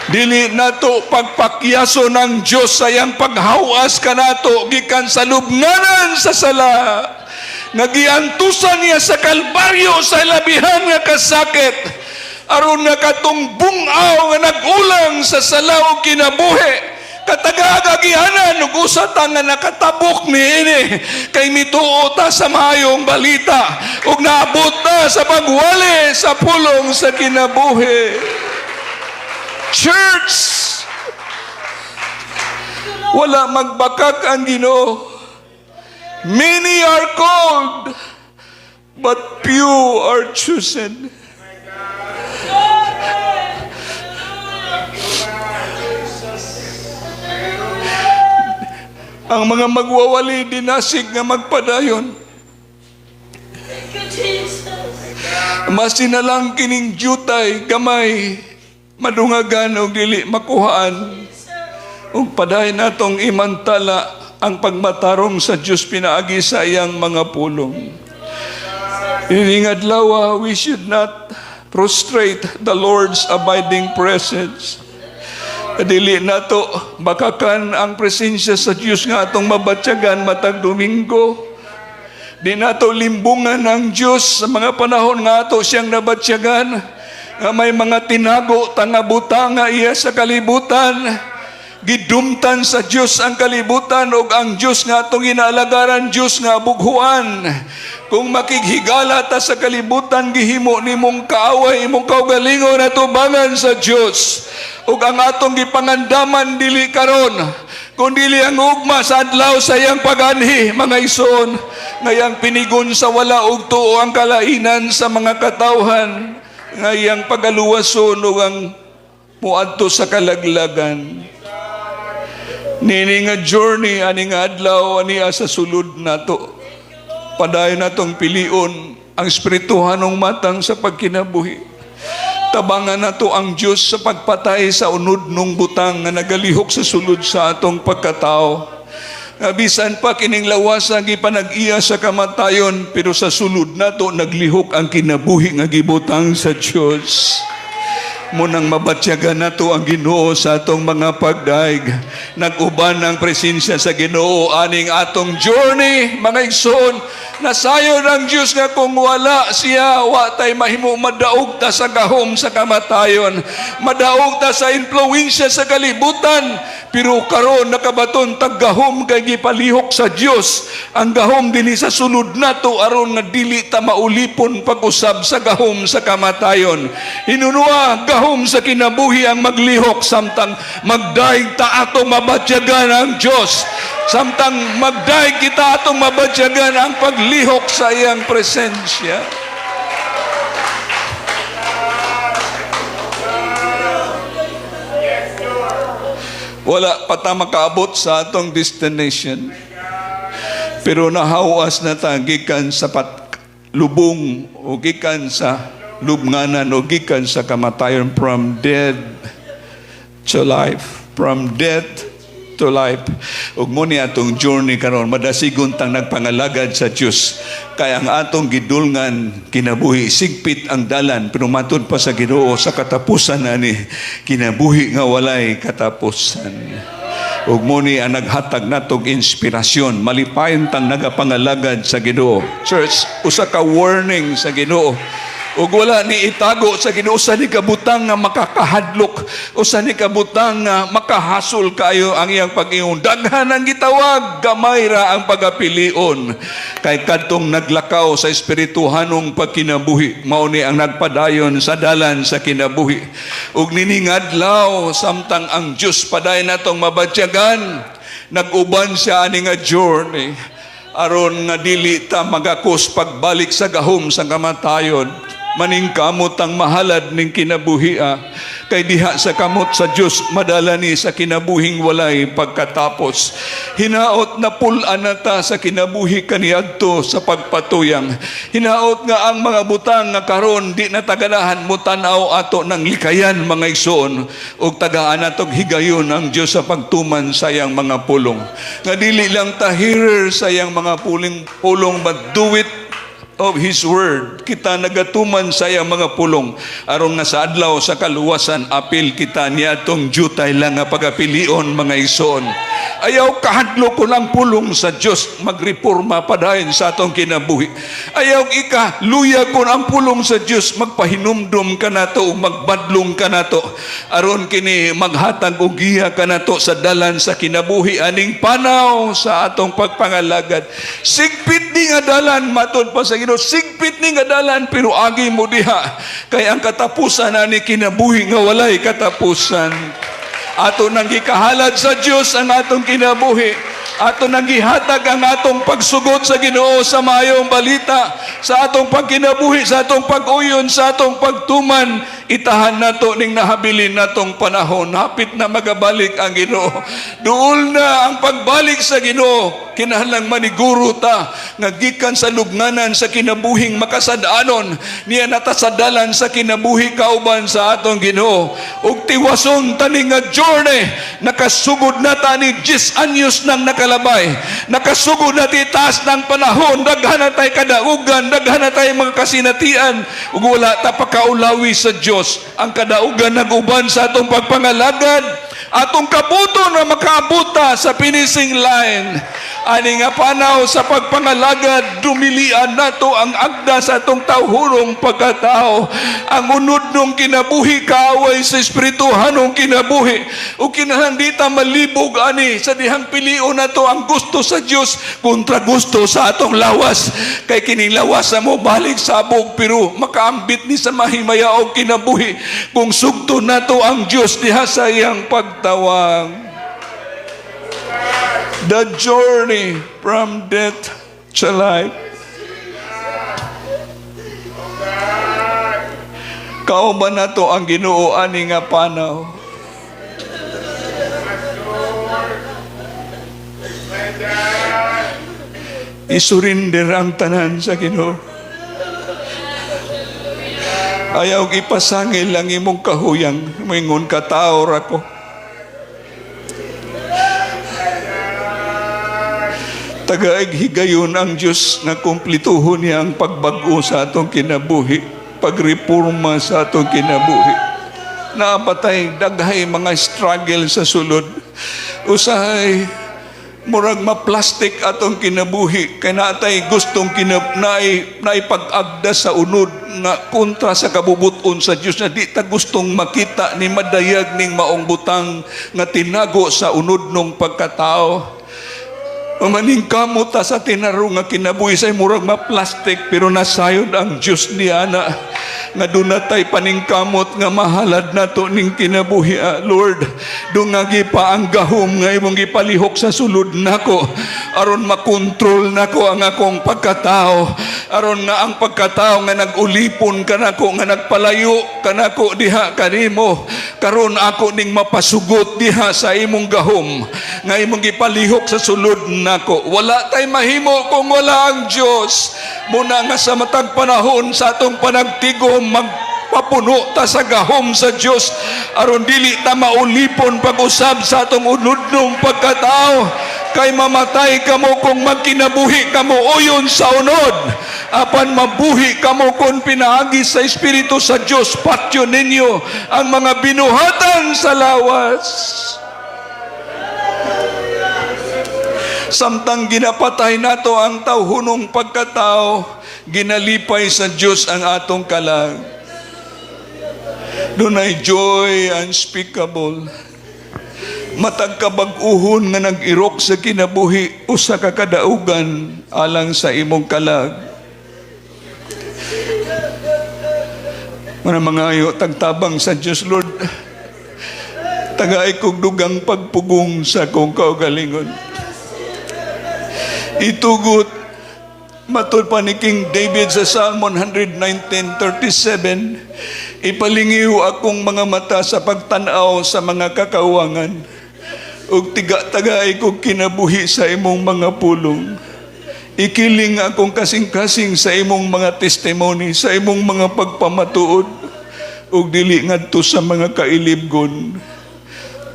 Dili nato pagpakyaso ng Diyos sa iyang paghawas kanato gikan sa lubnganan sa sala. Nagiantusan niya sa Kalbaryo sa labihan nga kasakit. Aron nga katong bungaw nga nag-ulang sa sala o kinabuhi. Katagagagihanan ug usata nga nakatabok niini kay mituo ta sa maayong balita ug naabot ta sa pagwali sa pulong sa kinabuhi. Church, wala magbakak ang Ginoo. Many are called, but few are chosen. Ang mga magwawali dinasig nga magpadayon. Masin na lang kining jutay gamay madungagan o dili makuhaan. Ug paday natong imantala ang pagmatarong sa Dios pinaagi sa iyang mga pulong. Ining adlaw, we should not prostrate the Lord's abiding presence. Dili nato bakakan ang presensya sa Dios nga atong mabatyagan matag Domingo. Di nato limbungan ang Dios sa mga panahon nga ato siyang nabatyagan. Nga may mga tinago tangabuta nga iya sa kalibutan. Gidumtan sa Dios ang kalibutan ug ang Dios nga atong ginaalagaran Dios nga bughuan. Kung makighigala ta sa kalibutan, gihimo nimong kaaway, imong kaugalingon na tubangan sa Dios. Ug ang atong gipangandaman dili karon, kundi ang ugma sa adlaw sa iyang pag-anhi, mga ison, ngayang pinigon sa wala ug tuo ang kalainan sa mga katawhan, ngayang pagaluwason ug ang muadto sa kalaglagan. Nini nga journey, ani nga adlaw, aniya sa sulod nato. Padayon natong pilion ang espirituhanong matang sa pagkinabuhi. Tabangan nato ang Diyos sa pagpatay sa unod nung butang nga nagalihok sa sulod sa atong pagkatao. Nga bisan pa kining lawasa gipanag-iya sa kamatayon, pero sa sulod nato naglihok ang kinabuhi nga gibutang sa Diyos. Munang mabatyagan nato ang Ginoo sa atong mga pagdaig. Nag-uban ang presensya sa Ginoo aning atong journey, mga igsoon. Nasayon ang Diyos nga kung wala siya, wa tay mahimo madaog ta sa gahom sa kamatayon. Madaog ta sa influensya sa kalibutan. Pero karon nakabaton taggahom kay gipalihok sa Dios. Ang gahom dinhi sa sulod nato aron nga dili ta maulipon pag-usab sa gahom sa kamatayon. Hinunua gahom sa kinabuhi ang maglihok samtang magdaig ta atong mabatyagan ang Dios. Samtang magdaig kita atong mabatyagan ang paglihok sa iyang presensya. Wala pa ta makaabot sa atong destination. Pero nahawas na ta gikan sa lubong o gikan sa lubnganan o gikan sa kamatayon, from dead to life. From death to life. Ug mo ni atong journey karon madasigon tang nagpangalagad sa Dios. Kaya ang atong gidulngan kinabuhi sigpit ang dalan, pero matud pa sa Ginoo sa katapusan ani kinabuhi nga walay katapusan. Ug mo ni ang naghatag natong inspirasyon, malipayon tang nagapangalagad sa Ginoo. Church, usa ka warning sa Ginoo. Ug wala ni itago sa Ginoo, usa ni kabutang nga makakahadlok, usa ni kabutang nga makahasol kayo ang iyang pag-iyon. Daghan ang gitawag, gamay ra ang pagapilion. Kay kadtong naglakaw sa espirituhanong pagkinabuhi, mao ni ang nagpadayon sa dalan sa kinabuhi. Ug niningadlaw samtang ang Dios paday natong mabatyagan, nag-uban siya ani nga journey aron nga dili ta magakos pagbalik sa gahom sa kamatayon. Maning kamot ang mahalad ning kinabuhia, kay diha sa kamot sa Dios madala ni sa kinabuhing walay pagkatapos. Hinaot na pulan na ta sa kinabuhi kaniadto sa pagpatuyang. Hinaot nga ang mga butang nga karon di na taganahan mo tanaw ato ng likayan, mga igsoon, ug tagaan natong higayon ang Dios sa pagtuman sa iyang mga pulong. Nga dili lang ta hearer sa iyang mga pulong, but do it of His Word. Kita nagatuman sa iyang mga pulong aron nga sa adlaw sa kaluwasan apil kita niya tong jutay lang nga pagapilion, mga igsoon. Ayaw kahadlo ko lang pulong sa Dios magreforma padayon sa atong kinabuhi. Ayaw luya ko ang pulong sa Dios magpahinumdum ka nato ug magbadlong ka nato aron kini maghatag og giya ka nato sa dalan sa kinabuhi aning panaw sa atong pagpangalagad. Sigpit ni nga dalan matud pa sa Ginoo, sigpit ni nga dalan pero agi mo diha kay ang katapusan ani kinabuhi nga walay katapusan. Ato nang gikahalad sa Dios ang atong kinabuhi. Ato nang gihatag ang atong pagsugod sa Ginoo sa maayong balita, sa atong pagkinabuhi, sa atong pag-uyon, sa atong pagtuman. Itahan nato ning nahabilin natong panahon. Hapit na magabalik ang Ginoo. Duol na ang pagbalik sa Ginoo. Kinahanglang maniguro ta nga gikan sa lubnganan sa kinabuhing makasadanon niya natasadalan sa kinabuhi kauban sa atong Ginoo. Ug tiwason tani nga journey nakasugod na ta ni 10 anyos nang nakalabay. Nakasugod na ti taas ng panahon, daghan na tay kadaugan, daghan na tay mga kasinatian ug wala ta pakaulawi sa Dios. Ang kadaugan nag-uban sa atong pagpangalagad, atong kabuton na makaabuta sa finishing line. Ani nga panaw sa pagpangalagad, dumilian nato ang agda sa atong tawhurong pagkatao. Ang unod nung kinabuhi, kaaway sa espirituhanong kinabuhi. O kinahanglan di ta malibog ani sa dihang pilion nato ang gusto sa Dios kontra gusto sa atong lawas. Kay kining lawas mo balik sabog pero makaambit ni sa mahimayaog kinabuhi kung sugto nato ang Dios diha sa iyang pagtawag. The journey from death to life. Kauban nato ang Ginoo ani nga panaw. Isurinder ang tanan sa Ginoo. Ayaw ipasangil ang imong kahuyang, moingon ka tao ra ko. Tagaig higayon ang Diyos nga kumplituhon niya ang pagbag-o sa atong kinabuhi, pagreporma sa atong kinabuhi. Naapatay daghay mga struggle sa sulod. Usahay murag ma-plastic atong kinabuhi kay natay gustong naipag-agda sa unod nga kontra sa kabubuton sa Dios na di ta gustong makita ni madayag ning maong butang nga tinago sa unod nung pagkatao. Maning kamot ta sa tinaro nga kinabuhi say murag ma-plastic pero nasayod ang Dios niya na nga dunatay paningkamot nga mahalad nato ning kinabuhi. Lord, dungagi pa ang gahom nga imong gipalihok sa sulod nako aron makontrol nako ang akong pagkatao, aron nga ang pagkatao nga nagulipon kanako nga nagpalayo kanako diha kanimo karon ako ning mapasugot diha sa imong gahom nga imong gipalihok sa sulod nako. Wala tay mahimo kung wala ang Dios. Muna nga sa matag panahon sa atong panagtigom magpapuno ta sa gahom sa Dios aron dili ta maulipon pag-usab sa atong unudnong pagkatao kay mamatay kamo kung magkinabuhi kamo uyon sa unod apan mabuhi kamo kung pinaagi sa Espiritu sa Dios. Patyo ninyo ang mga binuhatan sa lawas. Samtang ginapatay nato ang tawhunong pagkatao, ginalipay sa Dios ang atong kalag. Dunay joy unspeakable. Matag kabag-uhon nga nag-irok sa kinabuhi usa ka kadaugan alang sa imong kalag. Mga ayo tagtabang sa Dios, Lord. Tagay kog dugang pagpugong sa kong kaugalingon. Itugot matud pa ni King David sa Psalm 119:37, ipalingiw akong mga mata sa pagtanaw sa mga kakawangan ug tiga-tagay kog kinabuhi sa imong mga pulong. Ikiling akong kasing-kasing sa imong mga testimony, sa imong mga pagpamatuod ug dili ngadto sa mga kailibgon.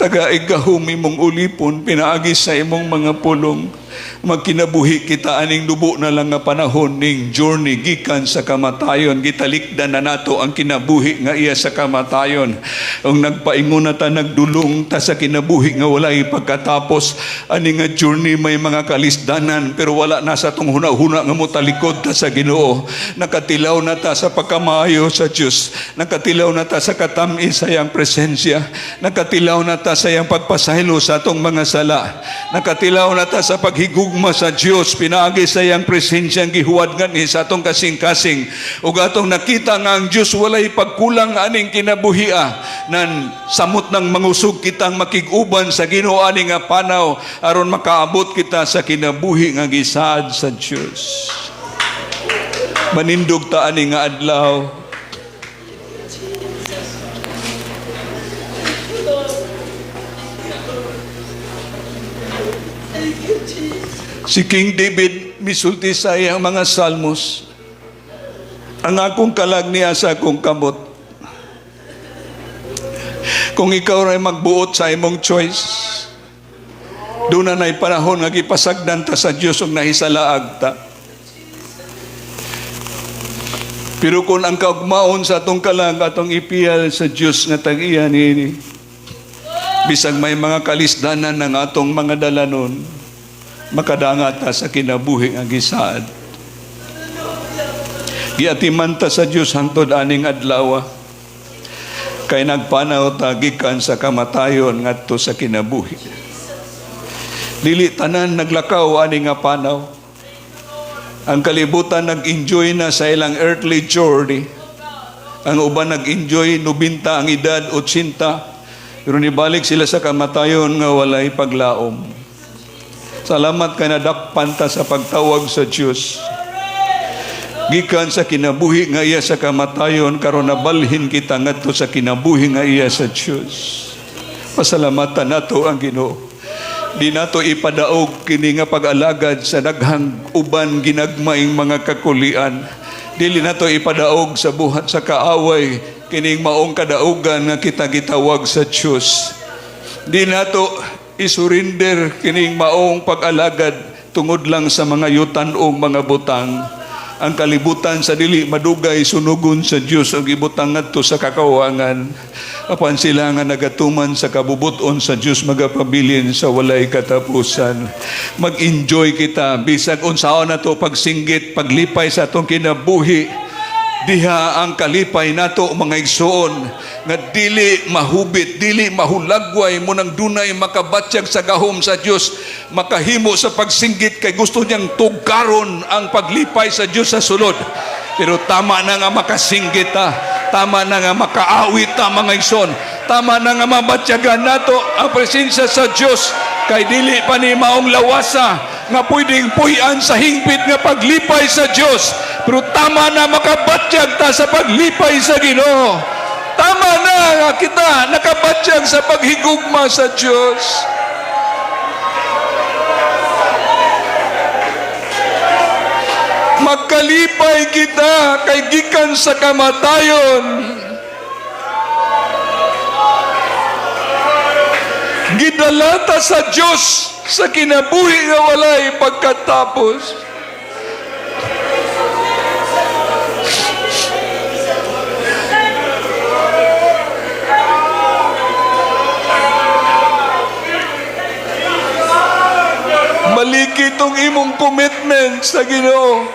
Tagaig gahom imong ulipon pinaagi sa imong mga pulong. Magkinabuhi kita aning dubo na lang nga panahon ning journey gikan sa kamatayon. Gitalikdan na nato ang kinabuhi nga iya sa kamatayon. Ang nagpaingon na ta nagdulong ta sa kinabuhi nga walay pagkatapos. Ani nga journey may mga kalisdanan pero wala na sa tong huna-huna nga motalikod ta sa Ginoo. Nakatilaw na ta sa pagkamayo sa Dios. Nakatilaw na ta sa katamis sa iyang presensya. Nakatilaw na ta sa iyang pagpasaylo sa atong mga sala. Nakatilaw na ta sa paghigugma sa Dios, pinaagi sa iyang presensya ang gihuwad ngani sa atong kasing-kasing. Ug atong nakita nga ang Dios walay pagkulang aning kinabuhia nan samot nang mangusog kitang makig-uban sa Ginoo ani nga panaw aron makaabot kita sa kinabuhi nga gisaad sa Dios. Manindog ta ani nga adlaw. Si King David misulti sa iyang mga salmos, ang akong kalag niya sa akong kamot. Kung ikaw ray magbuot sa imong choice, doon na na'y panahon nga gipasagdan ta sa Diyos ug nahisalaag ta. Pero kung ang kaugmaon sa atong kalag, atong ipiyal sa Diyos nga tag-iya niini, bisag may mga kalisdanan ng atong mga dalanon, makadanga ta sa kinabuhi nga gisaad. Giatiman ta sa Dios hangtod aning adlaw kay nagpanaw ta gikan sa kamatayon ngadto sa kinabuhi. Dili tanan naglakaw ani nga panaw. Ang kalibutan nag-enjoy na sa ilang earthly journey. Ang uban nag-enjoy 90 ang edad 80 pero nibalik sila sa kamatayon nga walay paglaom. Salamat ka na dakpan ta sa pagtawag sa Diyos. Gikan sa kinabuhi nga iya sa kamatayon, karon nabalhin kita ngadto sa kinabuhi nga iya sa Diyos. Pasalamatan nato ang Ginoo. Di nato ipadaog kini nga pag-alagad sa daghang uban ginagmaing mga kakulian. Dili nato ipadaog sa buhat sa kaaway kining maong kadaugan nga kita gitawag sa Dios. Di nato isurinder kining maong pag-alagad tungod lang sa mga yutan o mga butang. Ang kalibutan sa dili madugay sunugon sa Dios ang ibutang ngadto sa kakawangan. Apan sila nga nagatuman sa kabubuton sa Dios magapabilin sa walay katapusan. Mag-enjoy kita bisag unsaon nato pagsinggit, paglipay sa atong kinabuhi. Diha ang kalipay nato mga igsoon nga dili mahubit, dili mahulagway mo nang dunay makabatyag sa gahom sa Dios, makahimo sa pagsinggit kay gusto niyang tugkaron ang paglipay sa Dios sa sulod. Pero tama na nga makasinggit ta, tama na nga makaawit ta mga igsoon, tama na nga mabatyagan nato ang presensya sa Dios kay dili pa ni maong lawasa nga pwedeng puhian sa hingpit nga paglipay sa Dios. Pero tama na makabatyag ta sa paglipay sa Ginoo. Tama na nga kita nakabatyag sa paghigugma sa Dios. Magkalipay kita kay gikan sa kamatayon. Gidalata sa Dios sa kinabuhi nga walay pagkatapos. Maliki itong imong commitment sa Ginoo.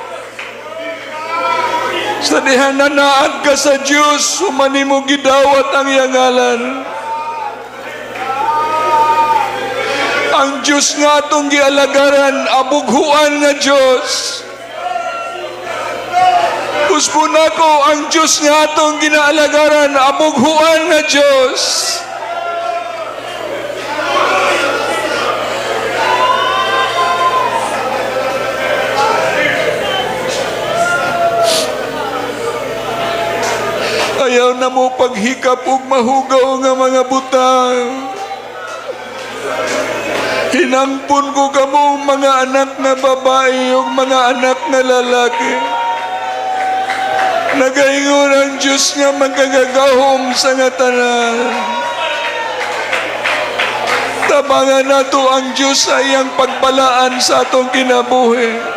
Sa diha nanaad ka sa Dios, humani mo gidawat ang iyangalan. Ang Diyos nga itong gialagaran, abughuan nga Diyos. Gusto na ko ang Diyos nga itong ginaalagaran, abughuan nga Diyos. Ayaw na mo paghikap ug mahugaw nga mga butang. Hinampun ko kamo mga anak na babae ug mga anak na lalaki. Nagaingon ang Diyos nga magkagagahom sa nga tanan. Tabangan nato ang Diyos sa iyang pagpalaan sa atong kinabuhi.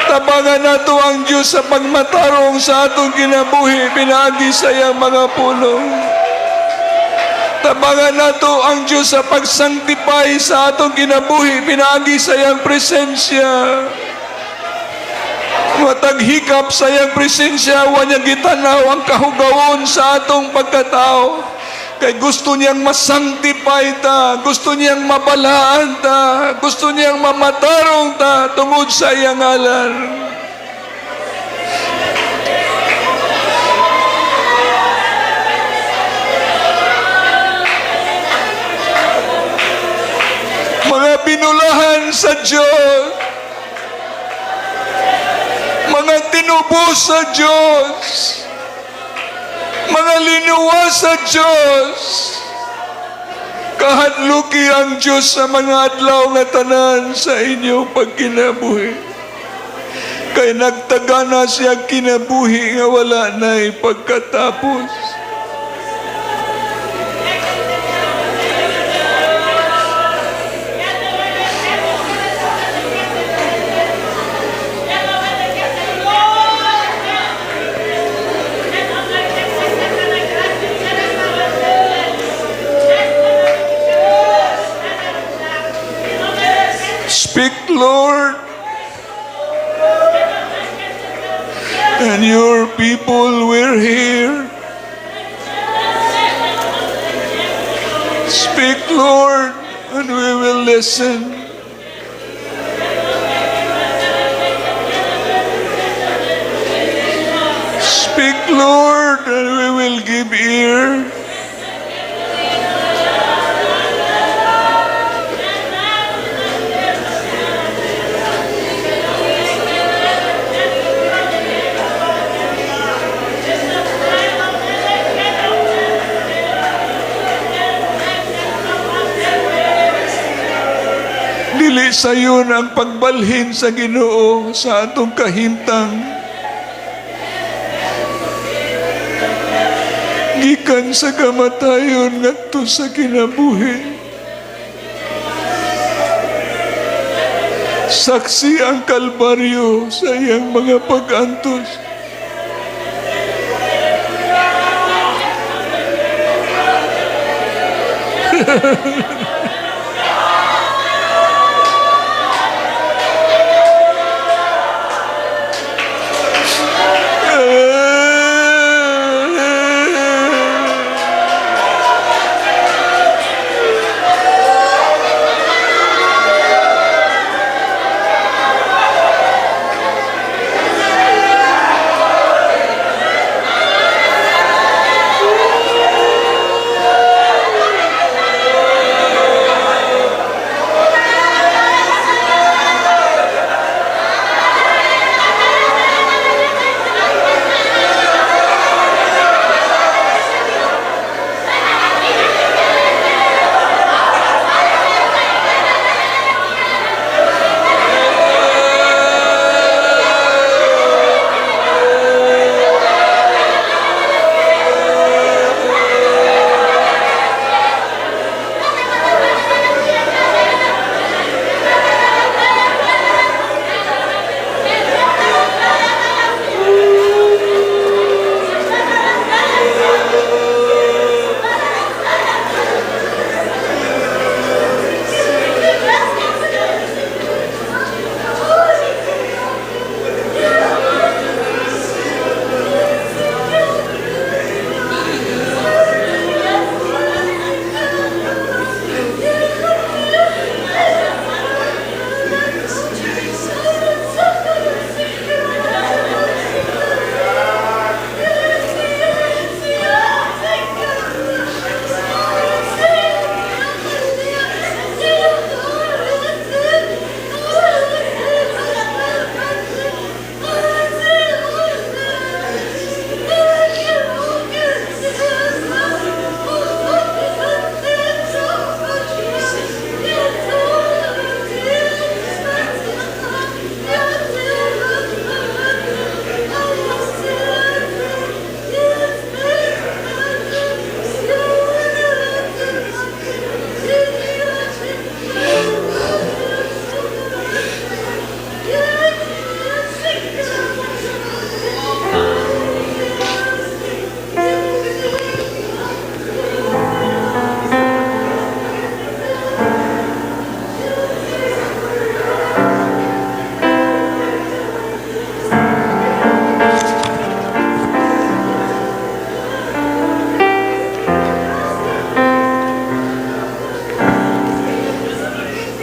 Tabangan nato ang Diyos sa pagmatarong sa atong kinabuhi pinaagi sa iyang mga pulong. Tabangan nato ang Diyos sa pagsangtipay sa atong kinabuhi pinaagi sa iyang presensya. Mataghikap sa iyang presensya wa niya gitanaw ang kahugawon sa atong pagkatao. Kay gusto niyang masangtipay ta, gusto niyang mabalaan ta, gusto niyang mamatarong ta tungod sa iyang ngalan. Mga binulahan sa Diyos, mga tinubos sa Diyos, mga linuwa sa Diyos, kahadluki ang Diyos sa mga adlaw nga tanan sa inyong pagkinabuhi. Kay nagtaga na siya kinabuhi nga wala na'y pagkatapos. Speak, Lord, and your people were here. Speak, Lord, and we will listen. Speak, Lord, and we will give ear. Dili sayon ang pagbalhin sa Ginoo sa atong kahimtang. Gikan sa kamatayon ngadto sa kinabuhi. Saksi ang Kalbaryo sa iyang mga pag-antos.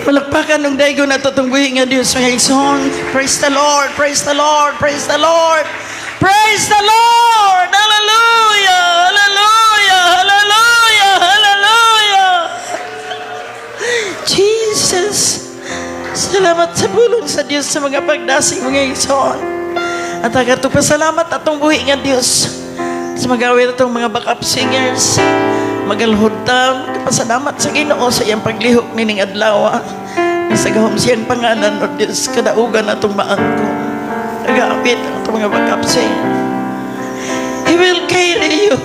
Palakpakan ng daigo na tutungguhin nga Diyos mga igsoon. Praise the Lord, praise the Lord, praise the Lord. Praise the Lord! Hallelujah! Hallelujah! Hallelujah! Hallelujah! Jesus! Salamat sa bulong sa Diyos sa mga pagdasig mga igsoon. At agat pasalamat atong buhi nga Diyos sa magawin itong mga backup singers. Magalhod ta, kapasalamat sa Ginoo sa iyang paglihok nining adlaw. Sa gahom siyang pangalan o Diyos, kadaugan atong maangko. Nag-aapit ang itong mga backup singer. He will carry you.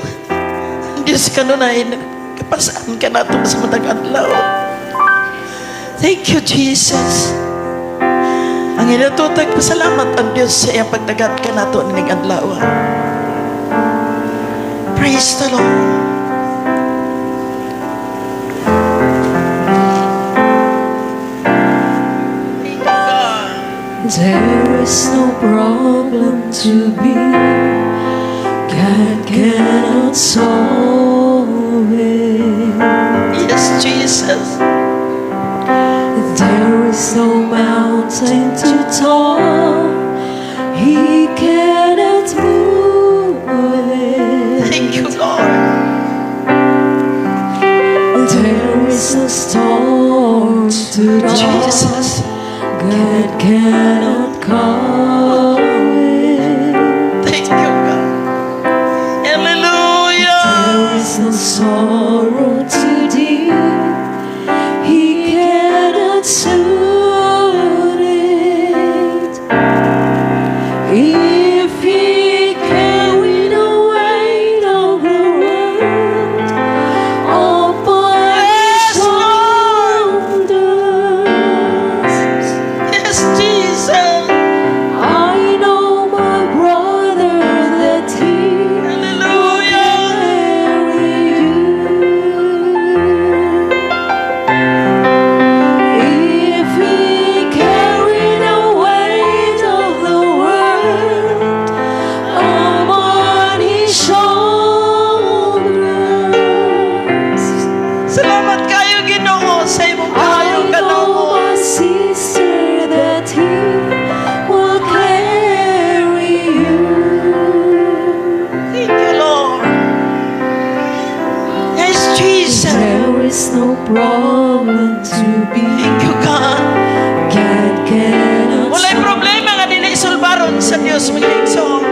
Diyos kanunahin, kapasaan ka nato sa matag adlaw. Thank you, Jesus. Ang inatutag pasalamat ang Diyos sa iyang pagtagad ka nato nining adlaw. Praise the Lord. There is no problem to be God cannot solve it. Yes, Jesus. There is no mountain too tall He cannot move it. Thank you, Lord. There is no storm too tall Jesus. God cannot calm it. Thank you, God. Hallelujah. There is no sorrow too deep He cannot soothe If He carried the weight of the world upon His shoulders, Yes, Jesus. I know my brother that He Hallelujah. carry you. If He carried the weight of the world upon His shoulders, Salamat kayo, Ginoo, sa imong I kayong know kanamo. my sister that He will carry you. Thank you, Lord. Yes, Jesus. There is no problem to be. Thank you, God. God cannot Walay problema nga dili sulbaron sa Dios mga igsoon.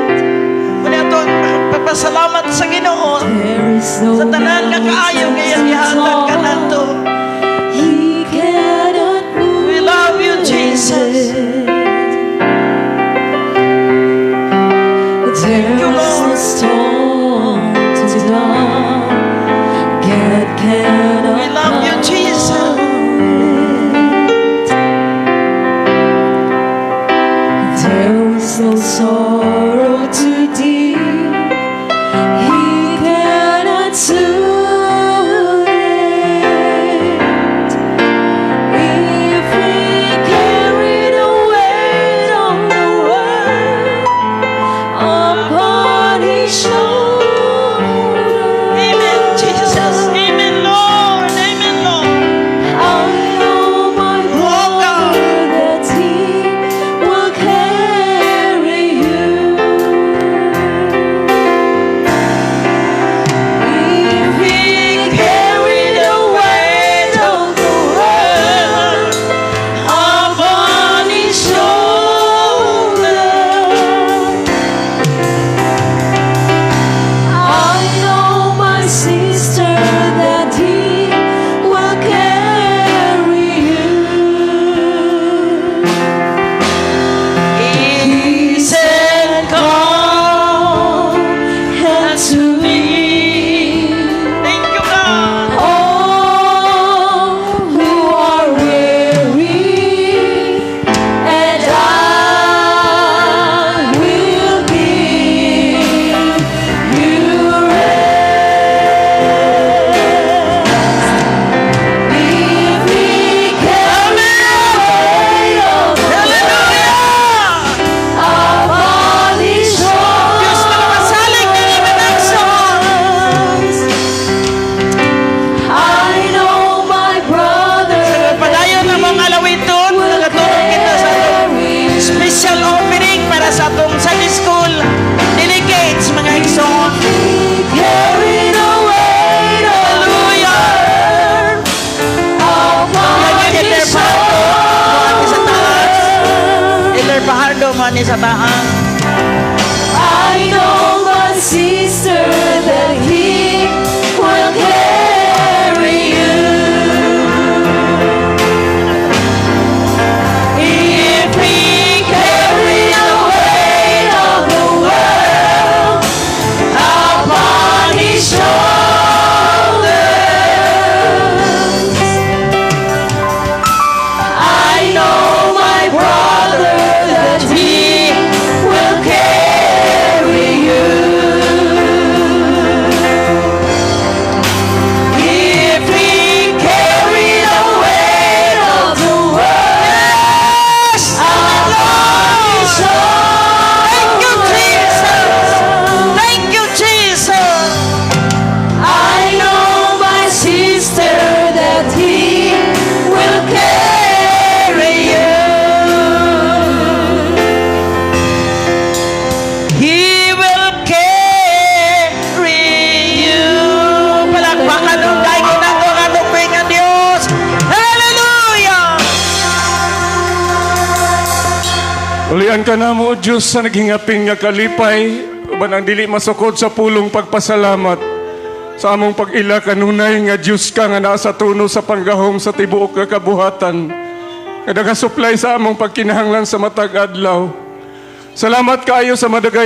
Muna itong pagpasalamat sa Ginoo. There is no Sa tanan nga kaayo kaya gihatag ka nato. He cannot move. We love you, Jesus. There you, is no Lord. storm to dawn. God cannot. We love you, Jesus. There is no sorrow too deep. He cannot soothe it. If He carried the weight of the world upon His shoulders, Amen, Jesus. Amen, Lord. Amen, Lord. I know my brother that He will carry you. If He carried the weight of the world upon His shoulders, I know my sister that He will carry you. He said, "Come unto me, Thank you, God. all who are weary, and I will give you rest." If He carried the weight of the Hallelujah. upon His Diyos na makasalig ng shoulders, I know my brother Padayon na mga alawiton, nagatulong kita sa atong special opening para sa atong Sunday School delegates, mga igsoon. carry the weight of the Hallelujah. upon Lagi His Elder Fajardo, mo ani sa taas. shoulders. Elder Fajardo, mo ani sa taas. I know my sister that He will carry you. If He carried the weight of the world upon His shoulders, I know my brother that He will carry you. If He carried the weight of the world upon His shoulders, Thank you, Jesus. I know my sister that He will carry you. He will carry you. Palakpakan ng daig na ito ang atong pingan Diyos. Hallelujah! Ulian ka na mo, Diyos, sa naghingaping nga kalipay, uban ang dili masukod sa pulong pagpasalamat. Sa among pag-ila kanunay nga Diyos ka nga naa sa trono sa panggahom sa tibuok nga kabuhatan. Nga nagasuplay sa among pagkinahanglan sa matag adlaw. Salamat kaayo sa madagay